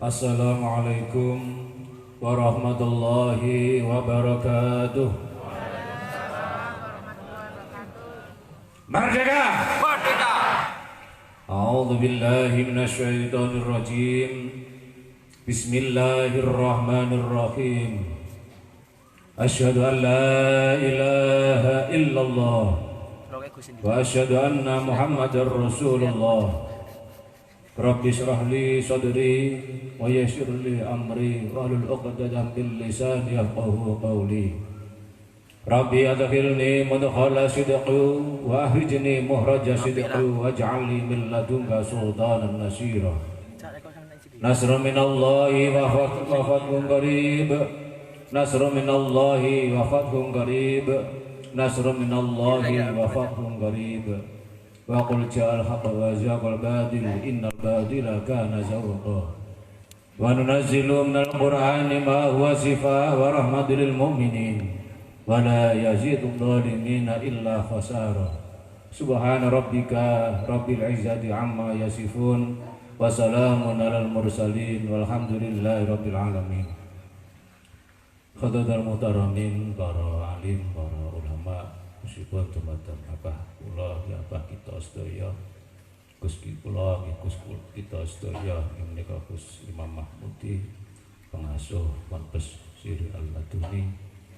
Assalamualaikum warahmatullahi wabarakatuh. Merdeka! Merdeka! A'udzu billahi minasyaitonir rajim. Bismillahirrahmanirrahim. Asyhadu an la ilaha illallah wa asyhadu anna Muhammadar Rasulullah. Rabbi shrah li sadri wa yassir li amri wahlul 'uqdatam min lisani yafqahu qawli. Rabbi adkhilni mudkhala sidqi wa akhrijni mukhraja sidqi waj'alni min ladunka sultanan nasira. Nasrun minallahi wa fathun qarib. Nasrun minallahi wa fathun qarib. Nasrun minallahi wa fathun qarib. Wa qul ja'al haqqa wa zaqal badil innal badila kana zahuqa. Wa nunazzilu minal qur'ani ma huwa shifaa wa rahmatul lil mu'minin wa la yazidul zalimina illa khasara. Subhana rabbika rabbil izzati amma yasifun wa salamun alal mursalin walhamdulillahi rabbil alamin. Khadadal muhtaramin, para alim, para ulama, meskipun teman-teman apa kula ya apa kita sedaya Gus kula Gus kita sedaya ing menika Gus Imam Mahmudi pengasuh Ponpes Sri Al-Maduni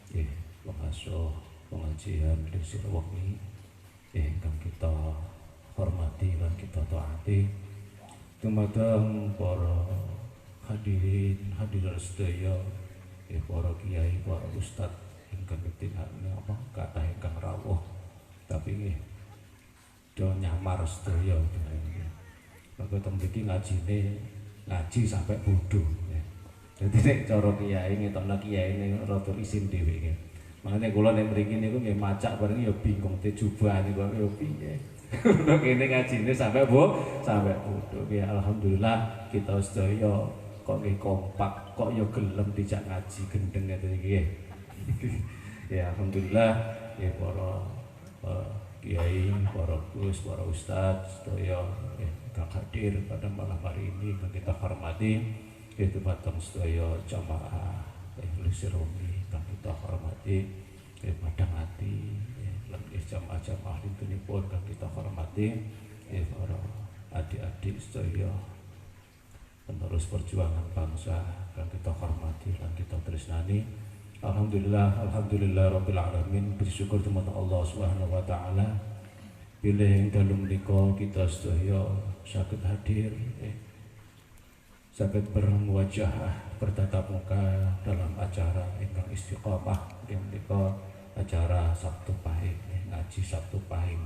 nggih pengasuh pengajian Lisir Wengi ingkang kita hormati lan kita taati dumateng para hadirin hadirat sedaya para kiai para ustad ingkang ketinakna apa kathah ingkang rawuh tapi nggih do nyamar sedaya nggih. Maka teng mriki ngaji sampai bodho nggih. Dadi nek cara kiai ngetokno kiyaine rada isin dhewe nggih. Mangane kula nek mriki niku nggih macak bareng ya bingung te jubahane kok ya piye. Nek kene ngajine sampai bodho nggih. Alhamdulillah kita sedaya kok nggih kompak kok ya gelem dijak ngaji gendeng ngeten iki nggih. Ya alhamdulillah ya para kiai, para gus, para ustadz sedaya kang hadir pada malam hari ini yang kita hormati yaitu batang sedaya jamaah Lisir Wengi kang kita hormati padang hati lan jamaah-jamaah lintunipun kang kita hormati para adik-adik sedaya penerus perjuangan bangsa kang kita hormati lan kita tresnani. Alhamdulillah rabbil alamin, bersyukur kepada Allah Subhanahu wa taala bila yang dalam menika kita sedaya saged hadir saged berwajah bertatap muka dalam acara ingkang istiqomah yang menika acara Sabtu Pahing ngaji Sabtu Pahing.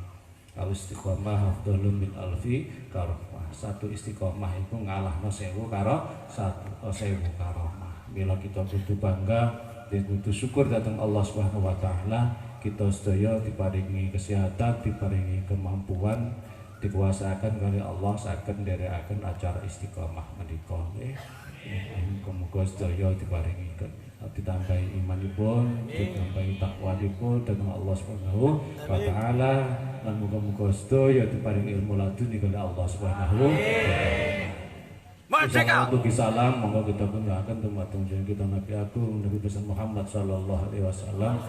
Kalau istiqomah afdhalun min alfi karomah. Satu istiqomah itu ngalahno 1000 karo 1000 karomah. Bila kita kudu bangga dan kudu syukur datang Allah Subhanahu wa taala kita sedaya diparingi kesehatan, diparingi kemampuan, dikuasakan oleh Allah saged nderekaken acara istiqomah menika nggih. Muga-muga sedaya diparingi ditambahi imanipun, ditambahi takwanipun datang Allah Subhanahu wa taala lan muga-muga sedaya diparingi ilmu laduni oleh Allah Subhanahu wa taala. Merdeka! Salam, monggo kita banggakan dumateng kita Nabi Agung Nabi besar Muhammad sallallahu alaihi wasallam.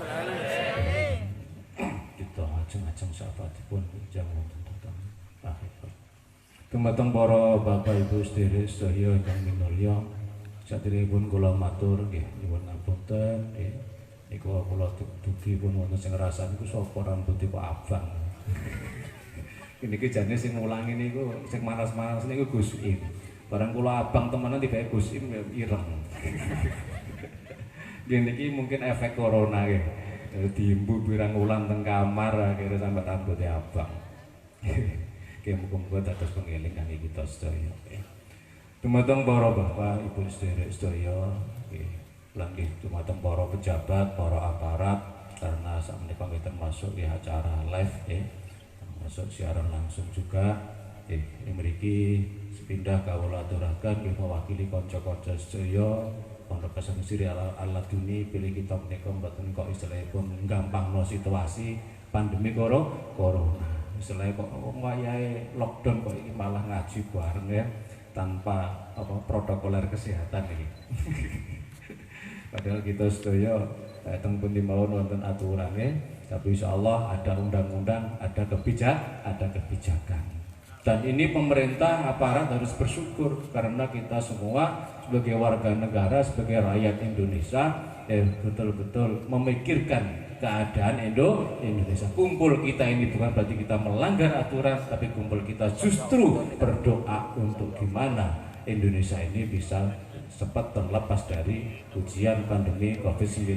Kita ajeng-ajeng syafaatipun jamu tentang akhir. Dumateng para bapak ibu sedherek sedaya ingkang minulya, saderengipun kula matur nggih nyuwun ngapunten nggih. Niku kula dugi pun wonten sing ngrasani niku sapa rambutipun abang. Niki jane sing mulangi niku sing manas-manas niku Gus Im. Barang kula abang temenan tiba Gus Im ireng. Niki mungkin efek corona nggih. Diimbu pirang wulan teng kamar akhirnya sampai rambute abang. Nggih muga-muga dados pengeling kangge kita sedaya. Dumateng para bapak ibu sedherek sedaya nggih lan nggih dumateng para pejabat, para aparat karena sakmenika nggih termasuk di acara live nggih. Termasuk siaran langsung juga nggih mriki sepindah kawula aturaken nggih mewakili kanca-kanca sedaya Pondok Pesantren Sri Al-Laduni pilih kita menika mboten kok istilahipun gampangno situasi pandemi corona. Istilahnya kok wayahe lockdown kok iki malah ngaji bareng ya. tanpa protokoler kesehatan ini. Padahal kita sedaya teng pundi mawon wonten aturannya, tapi insya Allah ada undang-undang, ada kebijakan. Dan ini pemerintah aparat harus bersyukur karena kita semua sebagai warga negara, sebagai rakyat Indonesia betul-betul memikirkan keadaan Indonesia. Kumpul kita ini bukan berarti kita melanggar aturan, tapi kumpul kita justru berdoa untuk gimana Indonesia ini bisa cepat terlepas dari ujian pandemi COVID-19.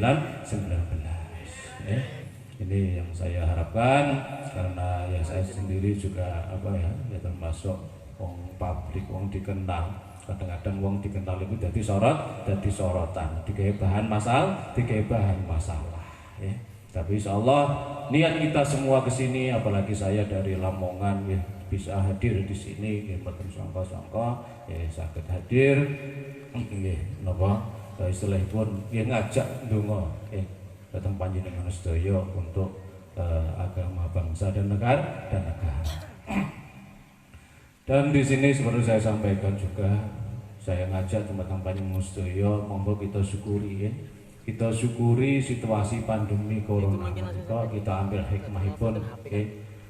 Ini yang saya harapkan, karena ya saya sendiri juga ya termasuk wong pabrik, wong dikenal. Kadang-kadang wong dikenal itu jadi sorotan, digawe bahan masalah. Ya. Tapi insya Allah niat kita semua kesini, apalagi saya dari Lamongan ya, bisa hadir di sini, ya, mboten sangka-sangka ya saged hadir. Nggih, napa istilahipun ya ngajak ndonga dhateng panjenengan sedaya untuk agama bangsa dan negara. Dan di sini seperti saya sampaikan juga, saya ngajak teman-teman panjenengan sedaya monggo kita syukuri ya. Kita syukuri situasi pandemi corona. Kita ambil hikmahipun,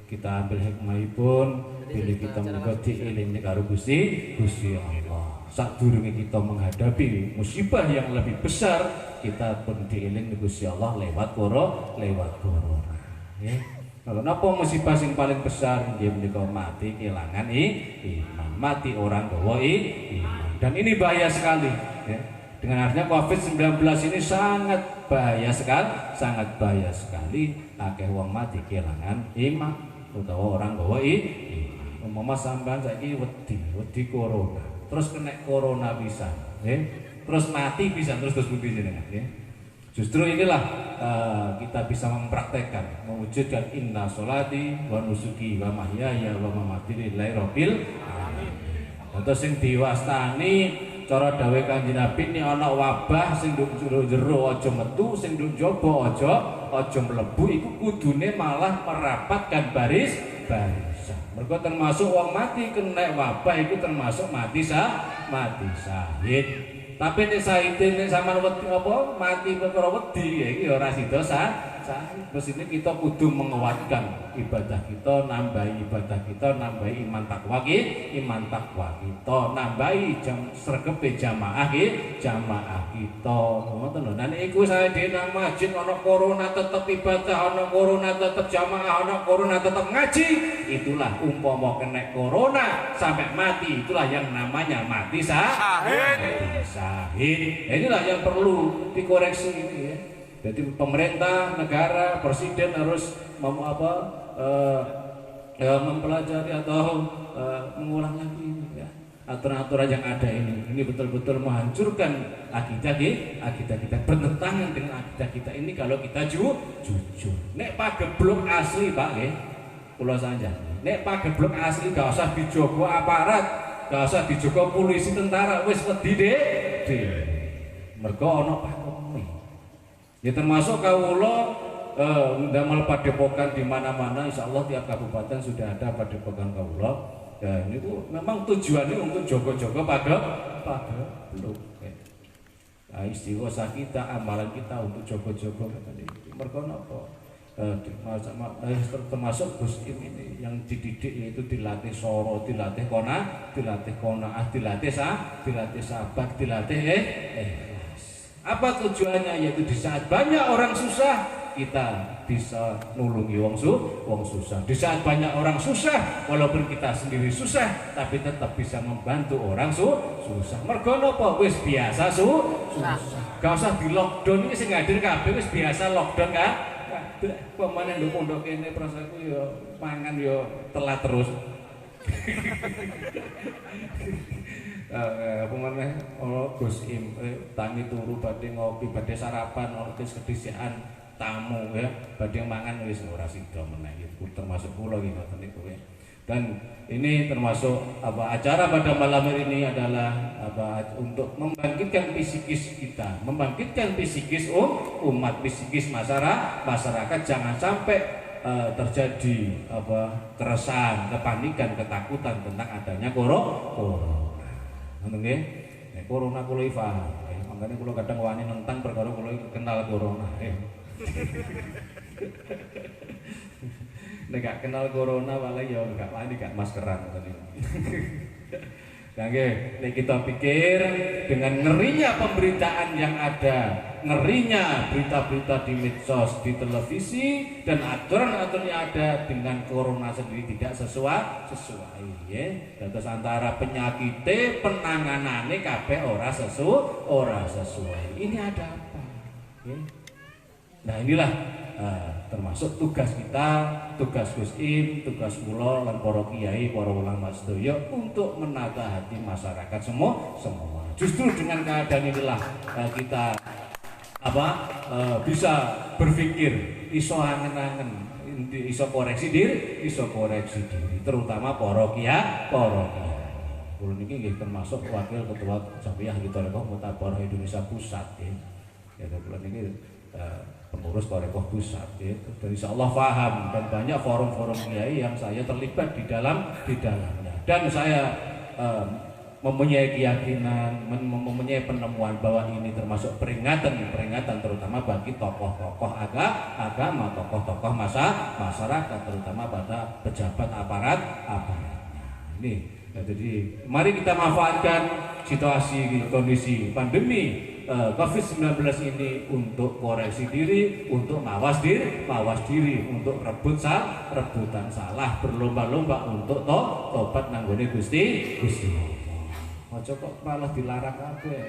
kita ambil hikmahipun, bila kita menika diilingi karo Gusti Allah. Sadurunge kita menghadapi musibah yang lebih besar, kita pun diilingi Gusti Allah lewat corona. Kalau napa musibah sing paling besar nggih menika mati kehilangan iman, mati orang gawa iman. Dan ini bahaya sekali ya. Dengan artinya COVID-19 ini sangat bahaya sekali, akeh wong mati kehilangan iman utawa orang gawa iman. Umpama sampean saiki wedi corona, terus kena corona bisa, terus mati bisa, terus budi jenengan ya. Justru inilah kita bisa mempraktekkan, mewujudkan inna sholati wa nusuki wa mahyaya wa mamati lillahi rabbil alamin. Terus sing diwastani cara dawuh Kanjeng Nabi ini ana wabah sing nduk jero aja metu, sing nduk njaba aja mlebu, iku kudune malah merapatkan barisan. Mergo termasuk wong mati kena wabah iku termasuk mati syahid. Tapi nek syahid nek sampean wedi mati perkara wedi iki ora sida syahid. Terus ini kita kudu menguatkan ibadah kita, nambahi ibadah kita, nambahi iman takwa kita, nambahi sregepe jamaah kita. Ngoten lho. Nah niku saya dhewe nang masjid ana corona tetep ibadah, ana corona tetep jamaah, ana corona tetep ngaji. Itulah umpama kena corona sampai mati, itulah yang namanya mati syahid. Inilah yang perlu dikoreksi ini ya. Jadi pemerintah, negara, presiden harus mempelajari atau mengulang lagi ini, ya. Aturan-aturan yang ada ini betul-betul menghancurkan akidah kita, bertentangan dengan akidah kita ini kalau kita jujur. Nek pageblok asli Pak nggih, kula sanjang. Nek pageblok asli gak usah dijogo aparat, gak usah dijogo polisi tentara, wis wedi dhewe. Mergo ana pakome. Ya termasuk kawula ndamel padepokan di mana-mana, insyaallah tiap kabupaten sudah ada padepokan kawula. Ya ini tuh memang tujuannya untuk jogo-jogo pageblok. Nah, istighosah kita, amalan kita untuk jogo-jogo tadi. Mergo napa? Termasuk Gus Im ini yang dididik yaitu dilatih soro, dilatih qanaah, dilatih sabar, dilatih apa tujuannya? Yaitu di saat banyak orang susah kita bisa nulungi wong susah. Di saat banyak orang susah, walaupun kita sendiri susah, tapi tetap bisa membantu orang susah. Mergo napa? Wis biasa susah. Gak usah di lockdown, ini sing hadir kabeh wis biasa lockdown kan? Pemane nduk pondok kene prasaku ya mangan ya telat terus. Pemane Gus Im tangi turu badhe ngopi, badhe sarapan, kedisian tamu ya, badhe mangan wis ora sida meneh. Termasuk kula iki ngoten niku. Dan ini termasuk acara pada malam ini adalah untuk membangkitkan psikis kita, membangkitkan psikis umat, psikis masyarakat, jangan sampai terjadi keresahan, kepanikan, ketakutan tentang adanya corona. Ngoten nggih. Nek corona kula iki paham. Mangkane kula kadang wani nentang perkara kula iki kenal corona. Nek gak kenal corona malah ya gak wani gak maskeran ngoten niku. Nggih, nek kita pikir dengan ngerinya pemberitaan yang ada, ngerinya berita-berita di medsos, di televisi, dan aturan-aturan yang ada dengan corona sendiri tidak sesuai, ya. Terus antara penyakitnya, penanganannya kabeh ora sesuai. Ini ada apa? Ya. Nah inilah termasuk tugas kita, tugas Gus Im, tugas kula lan para kiai, para ulama sedaya untuk menata hati masyarakat semua. Justru dengan keadaan inilah kita bisa berpikir, iso angen-angen, iso koreksi diri, terutama para kiai. Kula niki nggih termasuk wakil ketua Jamiah Hidayah Mutabaroh Indonesia Pusat ya. Kula niki pengurus Torekoh Pusat ya. Dan insya Allah paham dan banyak forum-forum kiai yang saya terlibat di dalamnya, dan saya mempunyai keyakinan, mempunyai penemuan bahwa ini termasuk peringatan terutama bagi tokoh-tokoh agama, tokoh-tokoh masyarakat, terutama pada pejabat aparatnya ini. Ya, jadi mari kita manfaatkan situasi kondisi pandemi COVID-19 ini untuk koreksi diri, untuk mawas diri, untuk rebutan salah, berlomba-lomba untuk tobat nanggone Gusti. Aja kok malah dilarang kabeh.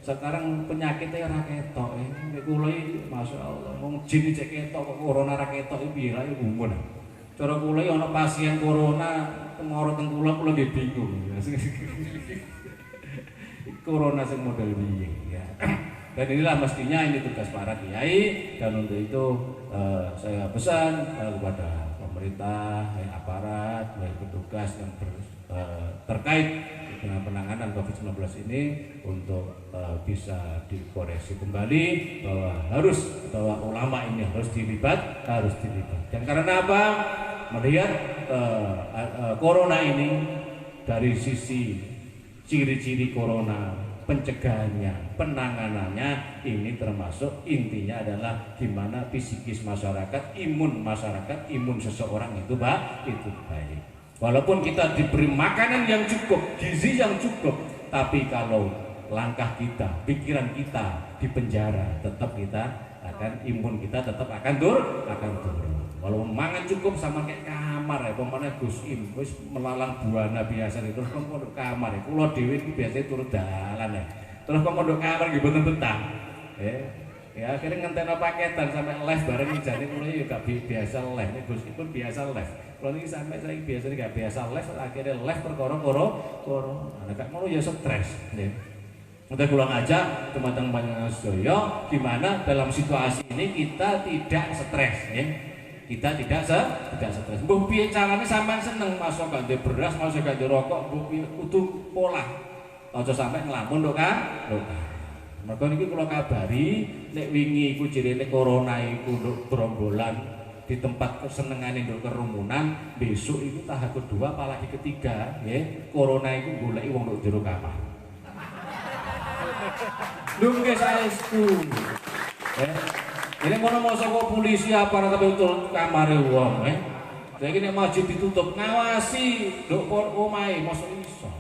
Sekarang penyakitnya ora ketok. Nek kula iki masyaallah wong jin cek ketok kok corona ora ketok iki piye lha umum. Cara kula iki ana pasien corona tengoro teng kula nggih bingung. Corona sing model piye ya. Dan inilah mestinya ini tugas para kiai, dan untuk itu saya pesan kepada pemerintah, aparat, petugas yang terkait dengan penanganan COVID-19 ini untuk bisa dikoreksi kembali bahwa ulama ini harus dilibatkan. Dan karena apa? Melihat corona ini dari sisi ciri-ciri corona, pencegahannya, penanganannya, ini termasuk intinya adalah gimana psikis masyarakat, imun seseorang itu baik. Walaupun kita diberi makanan yang cukup, gizi yang cukup, tapi kalau langkah kita, pikiran kita di penjara, tetap imun kita tetap akan turun. Walau mangan cukup sama kayak kamar ya, pemane Gus Im wis melalang buana biasa itu terus pondok kamar ya. Kula dhewe iki biasane turun dalan ya. Terus pondok kamar nggih boten betah. Ya akhirnya ngenteni paketan sampai live bareng jane kula ya gak biasa live. Nek Gus pun biasa live. Kula niki sampai saiki biasane gak biasa live, akhirnya live perkara corona. Nek ngono ya stres nggih. Kita kula ngajak teman-teman panjenengan sedaya gimana dalam situasi ini kita tidak stres ya. Kita tidak stres. Mbah piye carane sampean seneng masuk gak ndek beras, masuk gak ndek rokok, mbah piye kudu pola. Aja sampe nglamun lho kan. Mergo niki kula kabari nek wingi iku jirene corona iku nduk brombolan di tempat kesenengane nduk kerumunan, besok iku tahap kedua apalagi ketiga nggih, corona iku goleki wong nduk jero kamar. Lho nggih saestu. Ini kono mau saka polisi aparat betul kamare wong Saiki nek masjid ditutup ngawasi nduk omahe mosok iso.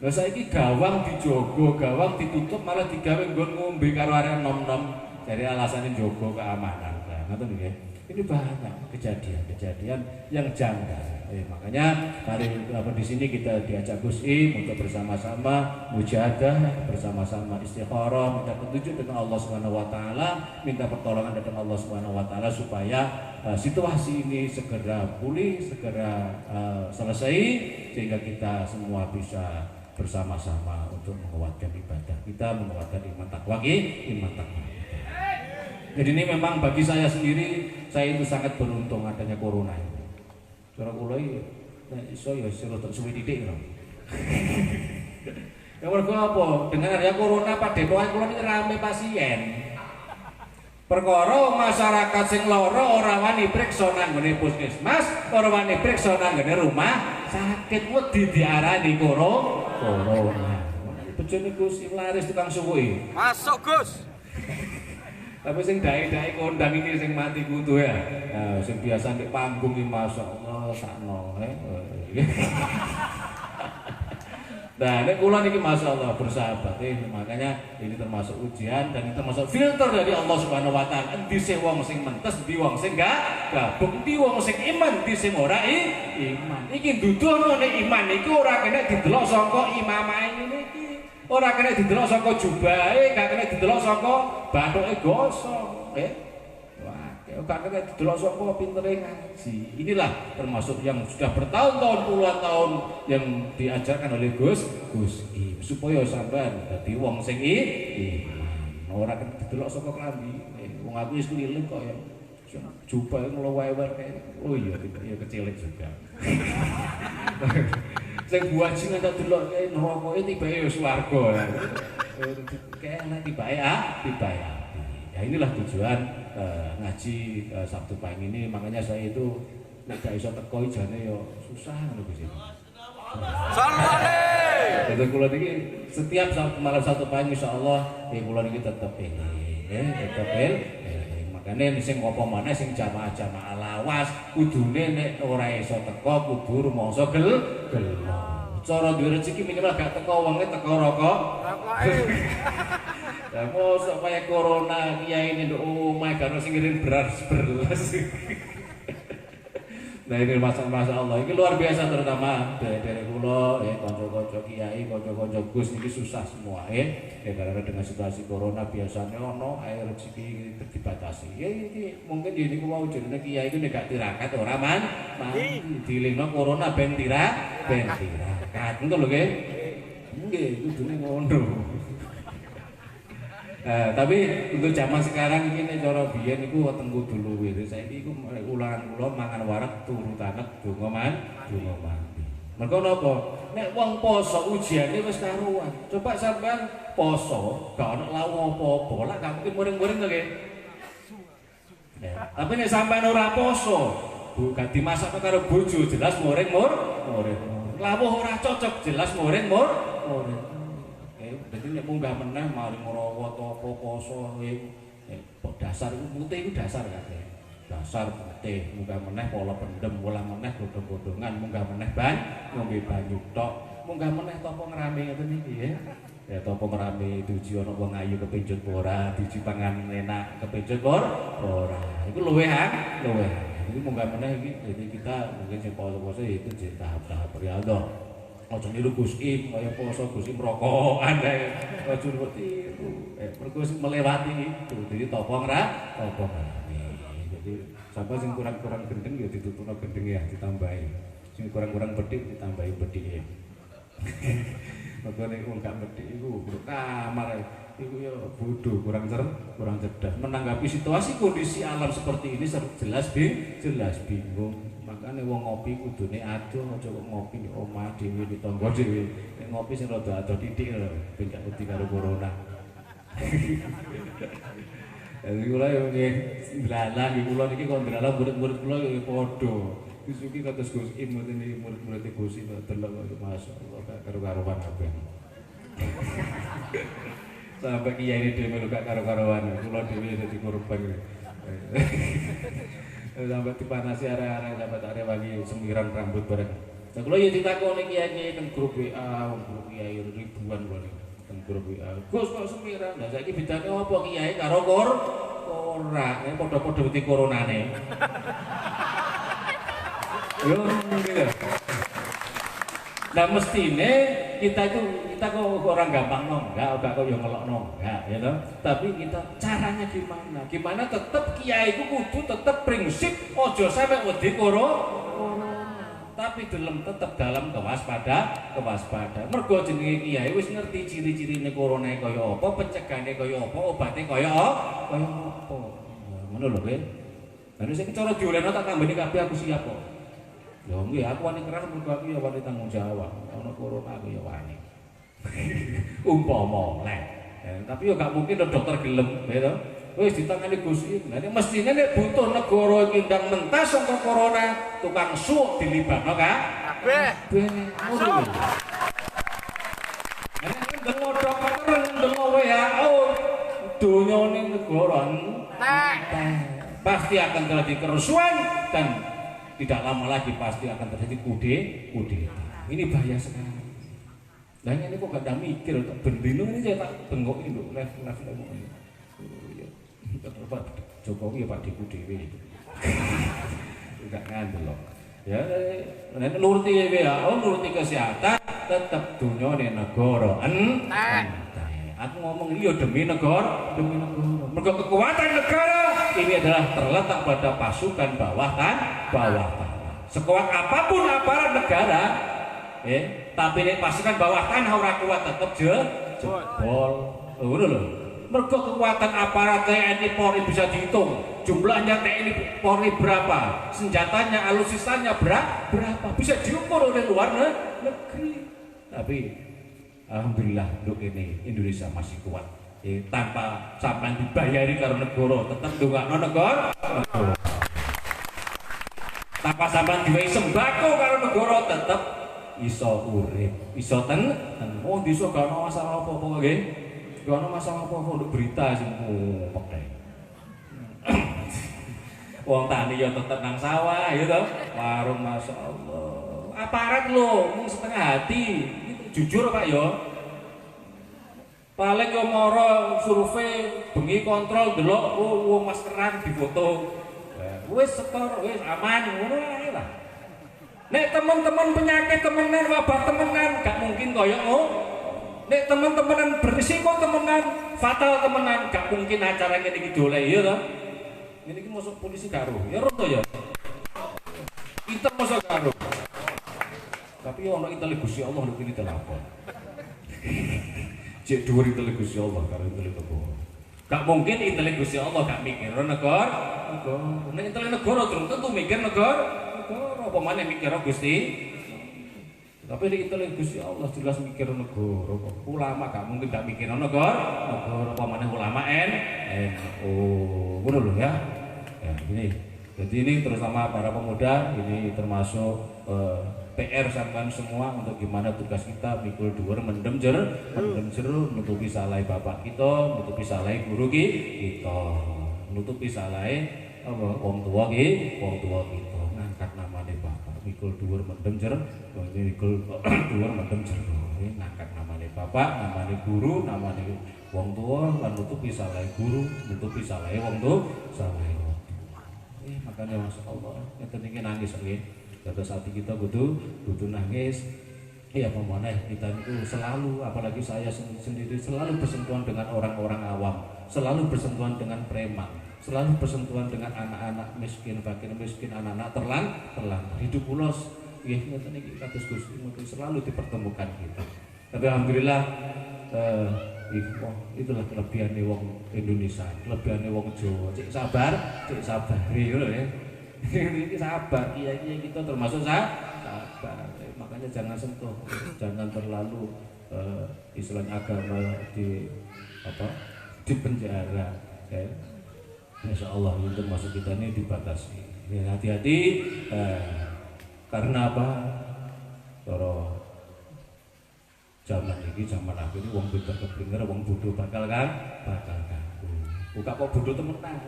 Lah saiki gawang dijogo, gawang ditutup malah digawe nggon ngombe karo arek nom-nom dari alasane njogo keamanan. Nah, ngoten nggih. Ini banyak kejadian yang janggal. Makanya hari di sini kita diajak Gus Im untuk bersama-sama mujahadah, bersama-sama istikharah, minta petunjuk dengan Allah Subhanahu wa taala, minta pertolongan dari Allah Subhanahu wa taala supaya situasi ini segera pulih, segera selesai sehingga kita semua bisa bersama-sama untuk menguatkan ibadah kita, menguatkan iman takwa kita. Jadi ini memang bagi saya sendiri, saya itu sangat beruntung adanya corona ini. Cara kula iki nek iso ya sira tak suwi titik lho. Ya mergo apa? Dengan adanya corona padepokan kula niki rame pasien. Perkara masyarakat sing lara ora wani priksa nang ngene puskesmas, ora wani priksa nang ngene rumah sakit wedi diarani corona. corona. Bojone Gus laris tukang suwuke. Masuk Gus. Tapi sing dae-dae kondang iki sing mati kutu ya. Nah, sing biasa nek panggung iki masyaallah sakno. Nah, nek kula niki masyaallah bersahabat makanya ini termasuk ujian dan ini termasuk filter dari Allah Subhanahu wa taala. Endi sing wong sing mentes, endi wong sing gak gabung, endi wong sing iman, endi sing ora iman. Iki dudono nek iman iki ora kena didelok saka imamahe ngene iki. Ora kena didelok saka jubahe, gak kena didelok saka bathuke gosong, gak kena didelok saka pintere ngaji. Inilah termasuk yang sudah bertahun-tahun puluhan tahun yang diajarkan oleh Gus Im supaya sampean dadi wong sing iman. Ora kena didelok saka klambi. Wong aku wis keliling kok ya. Jubahe nglowe-wewe. Oh iya, ya kecilik juga. Sing buajingan tak delok nerokoke tibake ya swarga. Kene tibake tibake. Ya inilah tujuan ngaji Sabtu pagi ini, makanya saya itu nek gak iso teko jane yo susah ngono Gus. Salwane. Jadi kula niki setiap malam Sabtu pagi insyaallah kula niki tetep makanya sing apa maneh sing jamaah-jamaah lawas kudune nek ora iso teko kudu rumangsa gelo. Cara duwe rezeki minimal gak teko wonge teko rokok. Ya mosok kaya corona kiai ini nduk omah gak ono sing ngirim beras. Nah ini masa Allah ini luar biasa, terutama dari kula kanca-kanca kiai, kanca-kanca Gus ini susah semua karena dengan situasi corona biasanya ono air rezeki dibatasi. Ya ini mungkin ini mau jenenge kiai itu nek gak tirakat ora dilingno corona ben tirakat. Ngono lho nggih. Nggih, kudune ngono. Tapi untuk zaman sekarang ini cara biyen niku weteng kudu luwih. Saiki iku ulangan kula mangan warak turu tanek donga mandi. Mergo napa? Nek wong poso ujiane wis karuan. Coba sampean poso gak ono lawu apa-apa, lak gak mungkin muring-muring to nggih. Tapi nek sampean ora poso, gak dimasak karo bojo jelas muring. Lawuh ora cocok jelas muring. Jadi nek munggah meneh mari ngrawat apa poso dasar putih iku dasar kabeh. Dasar putih munggah meneh pola pendem, pola meneh godhong-godhongan, munggah meneh ngombe banyu tok, munggah meneh topo ngrame ngoten iki ya. Ya topo ngrame tuji ana wong ayu kepincut ora, tuji pangan enak kepincut ora. Iku luwehan. Jadi munggah meneh iki jadi kita mungkin sing poso-poso itu tahap-tahap riyadhah. Aja niru Gus Im kaya poso Gus Im rokokan ae. Aja tiru. Mergo melewati itu. Jadi topo ngrame. Jadi sampai sing kurang-kurang gendeng ya ditutupno gendenge ya ditambahi. Sing kurang-kurang bedhik ditambahi bedhike. Mergo nek wong gak bedhik iku kamar iku ya bodoh, kurang cerdas. Menanggapi situasi kondisi alam seperti ini jelas bingung. Makanya wong ngopi kudune adoh, aja kok ngopi di omah dhewe di tangga dhewe. Nek ngopi sing rada adoh titik lho, ben gak wedi karo corona. Jadi kula yo nggih ndalah iki kula niki kon ndalah murid-murid kula yo padha. Disuki kados Gus Im ngoten iki murid-murid Gus Im delok masyaallah gak karo-karoan kabeh. Sampai kiai ini dhewe gak karo-karoan, kula dhewe dadi korban. Sampai dipanasi area-area sampai area bagi semiran rambut bareng. Nah kalau ya ditakoni kiai teng grup WA, grup kiai ribuan lho teng grup WA. Gus kok semiran? Lah saiki bedane apa kiai karo ora? Padha-padha wedi coronane. Yo ngene. Nah mestine kita kok orang gampang enggak kok yang ngelokno enggak ya toh. Tapi kita caranya gimana tetap kiai itu kudu tetap prinsip ojo sampai wedi corona. Tapi tetap dalam kewaspada. Mergo jenenge kiai wis ngerti ciri-cirine corona kaya apa, pencegahane kaya apa, obate kaya apa. Ngono lho kowe. Lah sing cara diolehno tak tambani kabeh aku siap kok. Ya nggih, aku wani keras mergo aku ya wani tanggung jawab. Ana corona aku ya wani. Umpama oleh. Tapi yo gak mungkin dokter gelem, ya toh. Wis ditangani Gus Im. Lah nek mestine nek butuh negara iki ndang mentas saka corona, tukang suk dilibatno kabeh. Ngono lho. negara pasti akan terjadi kerusuhan dan tidak lama lagi pasti akan terjadi kudeta. Ini bahaya sekali. Nah ini kok gak ada mikir, bendino ini saya tak bengok itu, level ini. Pak Jokowi ya Pak Diku Dewi itu. Enggak ngandel loh. Ya, nuruti ya, nuruti kesehatan, tetap dunyane negara. Aku ngomong iya demi negara. Mergo kekuatan negara ini adalah terletak pada pasukan bawah tanah. Sekuat apapun aparat negara, tapi nek pasukan bawah tanah ora kuat tetep jebol. Ngono lho. Mergo kekuatan aparat TNI Polri bisa dihitung. Jumlahnya TNI Polri berapa? Senjatanya, alutsistanya berapa? Bisa diukur oleh luar negeri. Tapi alhamdulillah untuk ini Indonesia masih kuat. Tanpa sampai dibayari karo negara, tetap ndongakno negara. Tanpa sampai diwehi sembako karo negara, tetap iso urip, iso ten. Oh, iso gak ono masalah apa-apa nggih. Gak ono masalah apa-apa untuk berita sing pekeh. Wong tani ya tetep nang sawah ya toh. Warung masyaallah. Aparat lho mung setengah hati. Jujur Pak ya. Paling yo moro survei bengi kontrol delok wong maskeran difoto. Wis setor, wis aman ngono ae lah. Nek teman-teman penyakit temenan, wabah temenan, gak mungkin koyo ngono. Nek teman-temanan berisiko temenan, fatal temenan, gak mungkin acara ngene iki doleh ya toh. Ngene iki mosok polisi karo. Ya roto ya. Kita mosok karo. Tapi ono intele Gusti Allah nek iki telapon. Cek dhuwur intele Gusti Allah karo intele negara. Gak mungkin intele Gusti Allah gak mikir negara. Nek intele negara terus tentu mikir negara. Apa maneh mikir Gusti? Tapi di intele Gusti Allah jelas mikir negara. Ulama gak mungkin gak mikir negara. Apa maneh ulama ngono lho ya. Ya ini. Jadi ini terutama para pemuda ini termasuk PR sampean semua untuk gimana tugas kita mikul dhuwur mendem jero nutupi salahe bapak kita, nutupi salahe guru kita, nutupi salahe wong tua kita, ngangkat namane bapak mikul dhuwur mendem jero, mikul dhuwur mendem jero, ngangkat namane bapak, namane guru, namane wong tua lan nutupi salahe guru, nutupi salahe wong tua, salahe wong tua. Makanya masyaallah ngeten iki nangis nggih. Terus hati kita butuh nangis. Ya pemanah kita itu selalu, apalagi saya sendiri selalu bersentuhan dengan orang-orang awam, selalu bersentuhan dengan preman, selalu bersentuhan dengan anak-anak miskin, fakir miskin, anak-anak terlantar. Hidup ulos, ya ngeten iki kados Gusti mungkin selalu dipertemukan kita. Tapi alhamdulillah itulah kelebihannya wong Indonesia, kelebihannya wong Jawa. Cek sabar ngono ya. Ini sabar, kiai kita termasuk sabar. Makanya jangan sentuh, jangan terlalu Islam agama di penjara. Insya Allah ini termasuk kita ini dibatasi. Hati-hati karena apa? Kalau zaman ini zaman akhir ini wong pinter keblinger, wong bodoh bakal ganggu. Buka kok bodoh temenan,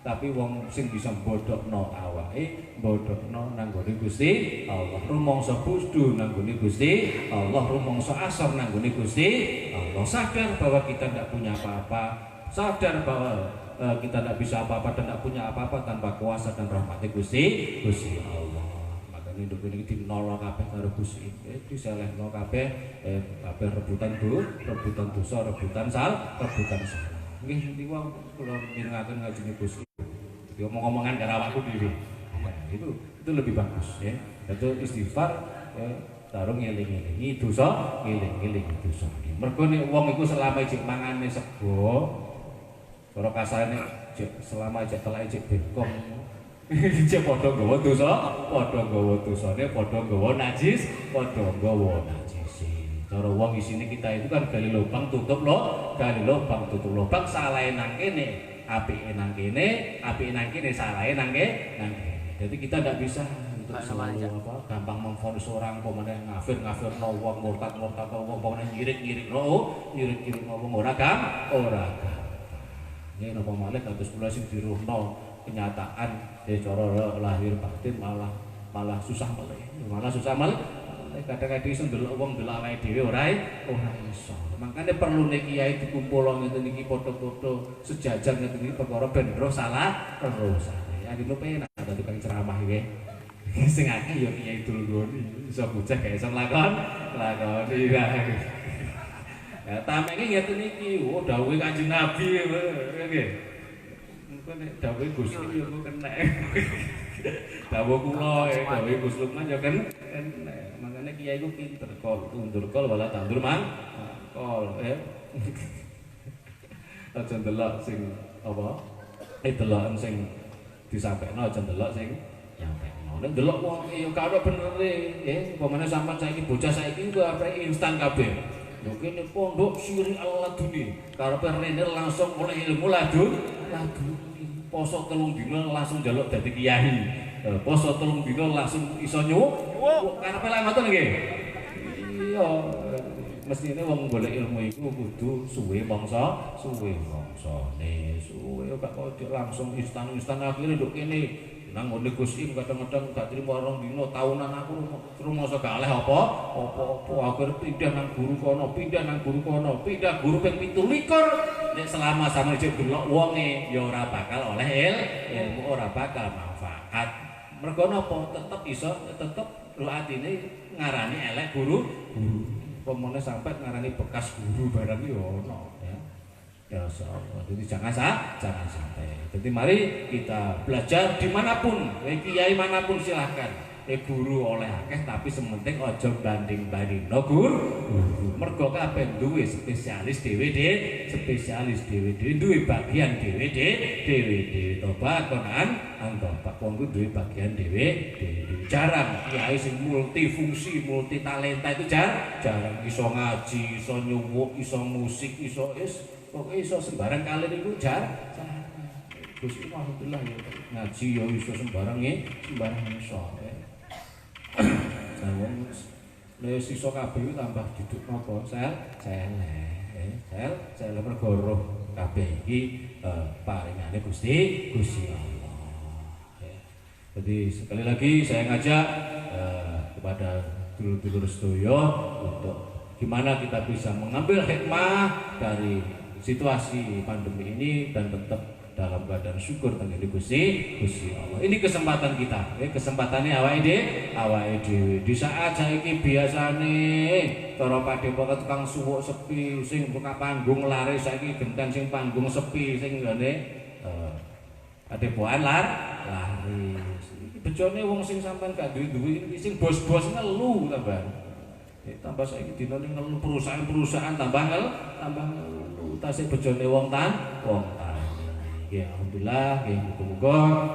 tapi wong sing bisa bodhokno awake, bodhokno nang gone Gusti Allah. Rumangsa bodoh nang gone Gusti Allah, rumangsa asor nang gone Gusti Allah. Sadar bahwa kita tidak punya apa-apa, sadar bahwa kita tidak bisa apa-apa dan tidak punya apa-apa tanpa kuasa dan rahmat Gusti Allah. Makanya hidup ini dinolong kabeh karo Gusti, diselehno kabeh rebutan dosa, rebutan salah. Nggih niku kula mirengaken ngajine Gusti. Jadi omong-omongan karo awakku dhewe. Itu lebih bagus ya. Itu istighfar tarung ngeling-elingi dosa, ngeling-elingi dosa. Mergo nek wong iku selama ijek mangane sego, cara kasarane selama ijek telake ijek bengkong. Ijek padha nggawa dosane, padha nggawa najis, padha nggawa najis. Cara wong isine kita itu kan gali lubang tutup lubang, salahe nang kene, apike nang kene, salahe nang kene. Jadi kita tidak bisa untuk selalu gampang memvonis orang, pemane ngafir-ngafirno wong, murtad wong, pemane nyirik-nyirik wong ora gampang. Nggih napa malih kados kula sing diruhno kenyataan cara lahir batin malah susah meleh. Malah susah meleh. Kadang-kadang iso ndelok wong ndelok awake dhewe ora iso. Makane perlu nek kiai dikumpul ngeten iki foto-foto sejajar ngeten iki perkara ben roh salah terusane. Ya dino penak dadi tukang ceramah iki. Sing akeh ya kiai dulgoni iso bocah gak iso lakoni. Ya tamenge ngeten iki, oh dawuhe Kanjeng Nabi nggih. Mengko nek dawuhe Gusti ya kok kenek. Dawuh kula dawuhe Gus Lukman ya kenek. Makane kiai ku pinter kol, tundur kol wala tandur kol ya. Aja ndelok sing apa? Deloken sing disampaikan aja ndelok sing nyampaikan. Nek ndelok wong ya karo bener e, upamane sampean saiki bocah saiki ku arep instan kabeh. Lho kene pondok Siri Al-Laduni, karepe rene langsung oleh ilmu laduni. Poso 3 dina langsung njaluk dadi kiai. Poso 3 dina langsung iso nyuwuk. Karepe lek ngoten nggih. Iya, mestine wong golek ilmu iku kudu suwe mangsane, suwe gak kok langsung instan akhire nduk kene. Nang ngene Gus Im kadang-kadang gak trimo 2 dina tahunan aku rumangsa gak oleh apa akhir pindah nang guru kono, pindah guru ping 17. Nek selama sama jek delok wonge ya ora bakal oleh ilmu, ora bakal manfaat. Mergo napa? Tetep lho atine ngarani elek guru. Pemene sampai ngarani bekas guru barang iki ono ya. Ya Allah, jadi jangan sampai. Jadi mari kita belajar dimanapun, kiai manapun silahkan. Guru oleh akeh tapi sementing ojo banding-banding no guru. Mergo kabeh duwe spesialis dhewe duwe bagian dhewe toba konan antopak wong ku duwe bagian dhewe. Jarang kiai sing multifungsi, multi talenta itu jarang iso ngaji, iso nyuwuk, iso musik, iso pokoke iso sembarang kali niku jarang. Gusti alhamdulillah ya ngaji ya iso sembarang iso. Wong nek sisa kabeh tambah duduk napa sel perkara kabeh iki paringane Gusti Allah. Jadi sekali lagi saya ngajak kepada dulur-dulur sedaya untuk gimana kita bisa mengambil hikmah dari situasi pandemi ini dan tetap dalam keadaan syukur tentang Gusti Allah. Ini kesempatan kita, kesempatannya awake dhewe. Di saat saiki biasane cara padepokan tukang suwuk sepi, sing buka panggung lare saiki genteng sing panggung sepi, sing ngene padepokan lari. Bejone wong sing sampean gak duwe-duwe iki sing bos-bos ngelu tambah saiki dina ning ngelu perusahaan tambah ngelu. Tasih bejone wong tan. Ya alhamdulillah, ya muga-muga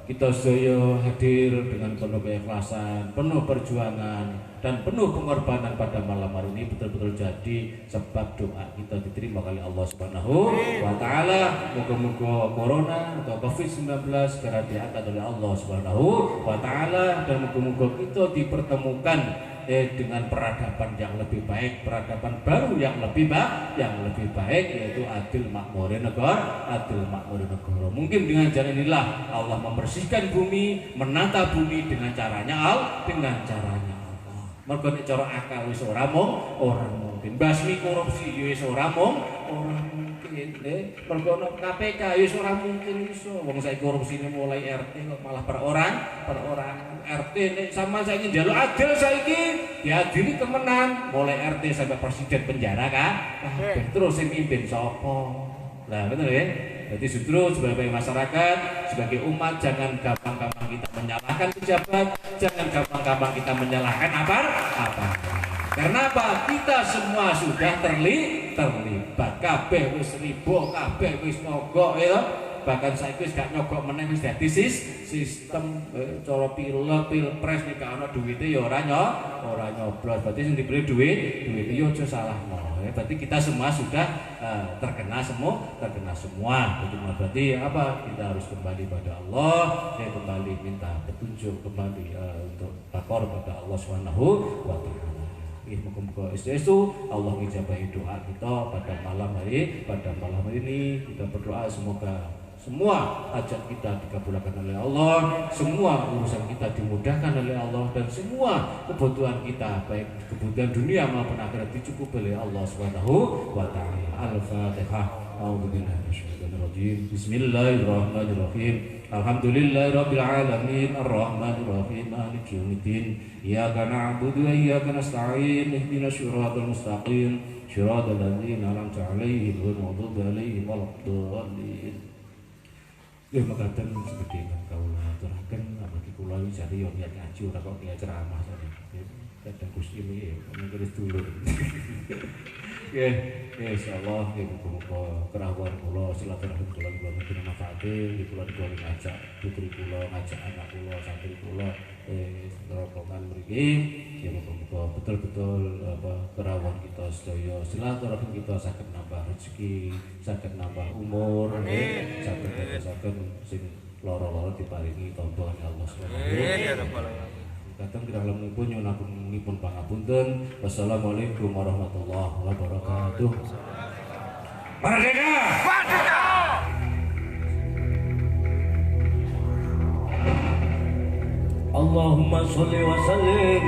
kita sedaya hadir dengan penuh keikhlasan, penuh perjuangan dan penuh pengorbanan pada malam hari ini betul-betul jadi sebab doa kita diterima oleh Allah Subhanahu wa taala. Moga-moga corona atau Covid-19 segera diangkat oleh Allah Subhanahu wa taala dan moga-moga kita dipertemukan dengan peradaban yang lebih baik, peradaban baru yang lebih baik yaitu adil makmur negara. Mungkin dengan jalan inilah Allah membersihkan bumi, menata bumi dengan caranya Allah. Mergo nek cara akal wis ora mungkin. Basmi korupsi wis ora mungkin. Mergo KPK wis ora mungkin iso. Wong saiki korupsine mulai RT kok malah per orang RT nek sama saiki njaluk adil saiki diadili temenan mulai RT sampai presiden penjara terus sing mimpin sapa? Lah bener ya. Jadi justru sebagai masyarakat, sebagai umat jangan gampang-gampang kita menyalahkan pejabat, jangan gampang-gampang kita menyalahkan apa. Karena apa? Kita semua sudah terlibat. Kabeh wis ribo, kabeh wis nyogok ya. Bahkan saiki wis gak nyogok meneh wis dadi sistem cara pilpres nek ana duwite ya ora nyoblos. Berarti sing diberi duit ya aja salahno. Berarti kita semua sudah terkena semua. Berarti apa? Kita harus kembali pada Allah, kembali minta petunjuk, kembali untuk takor pada Allah Subhanahu wa taala. Muka-muka isu Allah mengijabahi doa kita pada malam ini kita berdoa semoga semua hajat kita dikabulkan oleh Allah, semua urusan kita dimudahkan oleh Allah, dan semua kebutuhan kita baik kebutuhan dunia maupun akhirat dicukupi oleh Allah Subhanahu wa taala. Al-Fatihah. A'udzubillahi minasyaitonir rajim. Bismillahirrahmanirrahim. Alhamdulillahirabbil alamin arrahmanir rahim maliki yaumiddin. Iyyaka na'budu wa iyyaka nasta'in. Ihdinas siratal mustaqim. Shiratal ladzina an'amta 'alaihim ghairil maghdubi 'alaihim waladdallin. Ya makaten seperti yang kau aturaken amargi kula iki jare yo niat ngaji ora kok niat ceramah saja. Kadang Gusti iki mungkin dulur. Ya, insyaallah muga-muga kerawuhan kula silaturahim kula mugi manfaate, kula dikawin ngajak putri kula, ngajak anak kula, santri kula rombongan mriki, ya muga-muga betul-betul kerawuhan kita sedaya silaturahim kita saged nambah rezeki, saged nambah umur, saged sing lara-lara diparingi tambahan Allah Subhanahu wa taala. Datang kita lemipun nyunapunipun pangapunten. Wassalamualaikum warahmatullahi wabarakatuh. Merdeka! Merdeka! Allahumma sholli wa sallim